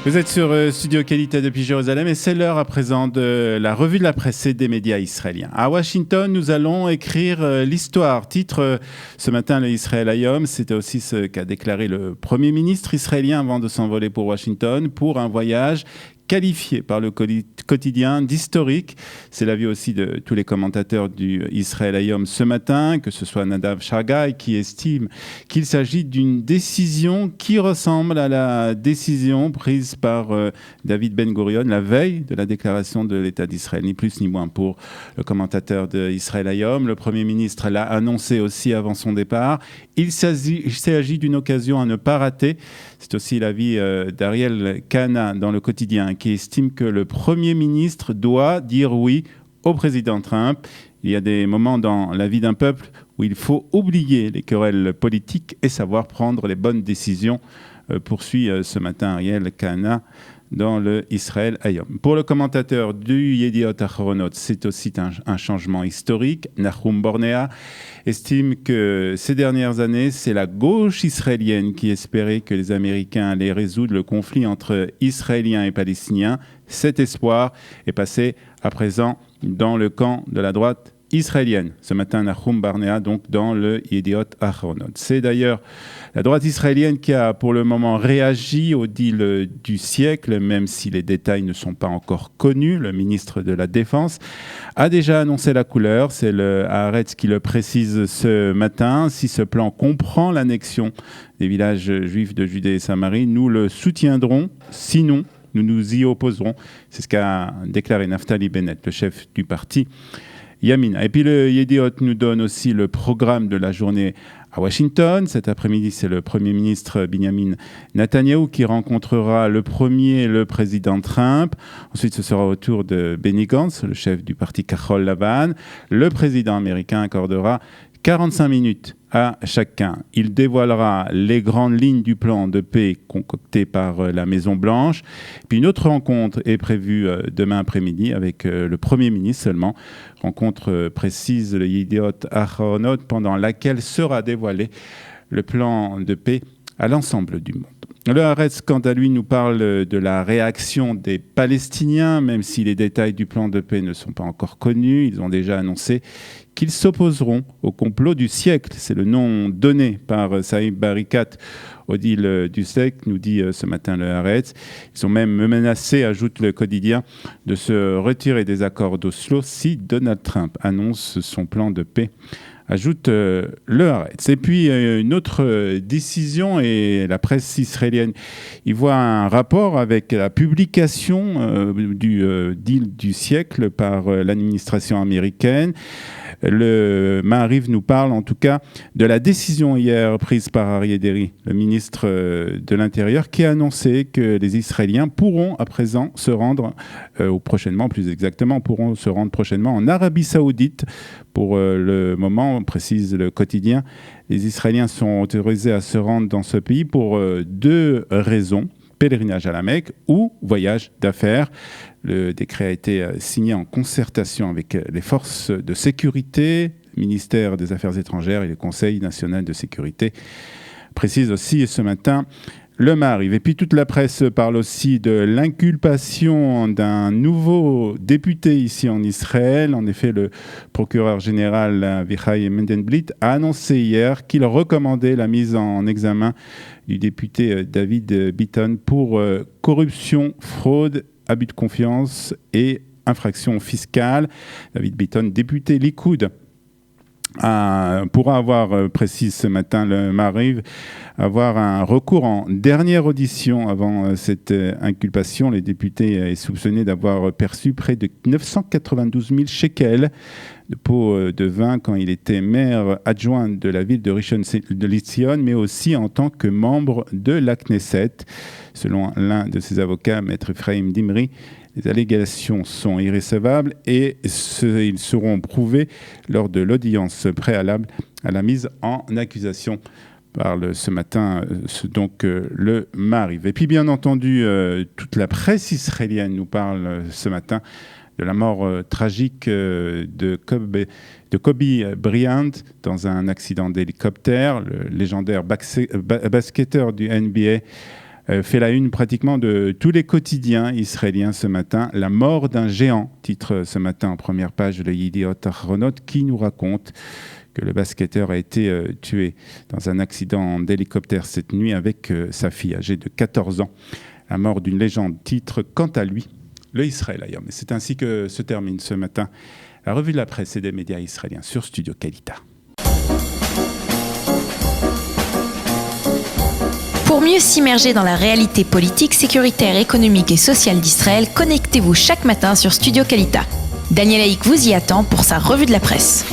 Vous êtes sur Studio Qualité depuis Jérusalem et c'est l'heure à présent de la revue de la presse et des médias israéliens. À Washington, nous allons écrire l'histoire. Titre ce matin le Israël Hayom. C'était aussi ce qu'a déclaré le Premier ministre israélien avant de s'envoler pour Washington pour un voyage qualifié par le quotidien d'historique. C'est l'avis aussi de tous les commentateurs du Israël Hayom ce matin, que ce soit Nadav Shagai qui estime qu'il s'agit d'une décision qui ressemble à la décision prise par David Ben Gurion la veille de la déclaration de l'État d'Israël, ni plus ni moins pour le commentateur de Israël Hayom. Le Premier ministre l'a annoncé aussi avant son départ. Il s'agit d'une occasion à ne pas rater. C'est aussi l'avis d'Ariel Kana dans le quotidien qui estime que le Premier ministre doit dire oui au président Trump. Il y a des moments dans la vie d'un peuple où il faut oublier les querelles politiques et savoir prendre les bonnes décisions, poursuit ce matin Ariel Kana dans le Israël Hayom. Pour le commentateur du Yediot Ahronot, c'est aussi un changement historique. Nahum Bornea estime que ces dernières années, c'est la gauche israélienne qui espérait que les Américains allaient résoudre le conflit entre Israéliens et Palestiniens. Cet espoir est passé à présent dans le camp de la droite israélienne. Ce matin, Nahum Barnea, donc dans le Yediot Ahronot. C'est d'ailleurs la droite israélienne qui a pour le moment réagi au deal du siècle, même si les détails ne sont pas encore connus. Le ministre de la Défense a déjà annoncé la couleur. C'est le Haaretz qui le précise ce matin. Si ce plan comprend l'annexion des villages juifs de Judée et Samarie, nous le soutiendrons. Sinon, nous nous y opposerons. C'est ce qu'a déclaré Naftali Bennett, le chef du parti Yamina. Et puis le Yediot nous donne aussi le programme de la journée à Washington. Cet après-midi, c'est le Premier ministre Benjamin Netanyahu qui rencontrera le président Trump. Ensuite, ce sera au tour de Benny Gantz, le chef du parti Kahol Lavan. Le président américain accordera 45 minutes à chacun. Il dévoilera les grandes lignes du plan de paix concocté par la Maison-Blanche. Puis une autre rencontre est prévue demain après-midi avec le Premier ministre seulement. Rencontre précise le Yediot Ahronot pendant laquelle sera dévoilé le plan de paix à l'ensemble du monde. Le Haaretz, quant à lui, nous parle de la réaction des Palestiniens, même si les détails du plan de paix ne sont pas encore connus. Ils ont déjà annoncé qu'ils s'opposeront au complot du siècle. C'est le nom donné par Saïb Barikat au deal du siècle, nous dit ce matin le Haaretz. Ils ont même menacé, ajoute le quotidien, de se retirer des accords d'Oslo si Donald Trump annonce son plan de paix, ajoute le Haaretz. Et puis une autre décision, et la presse israélienne y voit un rapport avec la publication du deal du siècle par l'administration américaine. Le Maariv nous parle en tout cas de la décision hier prise par Aryeh Deri, le ministre de l'Intérieur, qui a annoncé que les Israéliens pourront à présent se rendre, ou prochainement plus exactement, pourront se rendre prochainement en Arabie Saoudite. Pour le moment, précise le quotidien, les Israéliens sont autorisés à se rendre dans ce pays pour deux raisons: pèlerinage à la Mecque ou voyage d'affaires. Le décret a été signé en concertation avec les forces de sécurité, le ministère des Affaires étrangères et le Conseil national de sécurité, précise aussi ce matin le Maariv. Et puis toute la presse parle aussi de l'inculpation d'un nouveau député ici en Israël. En effet, le procureur général Avichai Mendenblit a annoncé hier qu'il recommandait la mise en examen du député David Bitton pour corruption, fraude, abus de confiance et infraction fiscale. David Bitton, député Likoud, pourra avoir, précise ce matin le Maariv, avoir un recours en dernière audition avant cette inculpation. Les députés est soupçonné d'avoir perçu près de 992 000 shekels de pots de vin quand il était maire adjoint de la ville de Rishon LeZion, mais aussi en tant que membre de la Knesset. Selon l'un de ses avocats, Maître Ephraim Dimri, les allégations sont irrécevables et ils seront prouvés lors de l'audience préalable à la mise en accusation. Parle ce matin donc le Maariv. Et puis bien entendu, toute la presse israélienne nous parle ce matin de la mort tragique de Kobe Bryant dans un accident d'hélicoptère. Le légendaire basketteur du NBA fait la une pratiquement de tous les quotidiens israéliens ce matin. La mort d'un géant, titre ce matin en première page de Yediot Ahronot, qui nous raconte que le basketteur a été tué dans un accident d'hélicoptère cette nuit avec sa fille âgée de 14 ans. La mort d'une légende, titre quant à lui le Israël Hayom. Et c'est ainsi que se termine ce matin la revue de la presse et des médias israéliens sur Studio Kalita. Pour mieux s'immerger dans la réalité politique, sécuritaire, économique et sociale d'Israël, connectez-vous chaque matin sur Studio Kalita. Daniel Haïk vous y attend pour sa revue de la presse.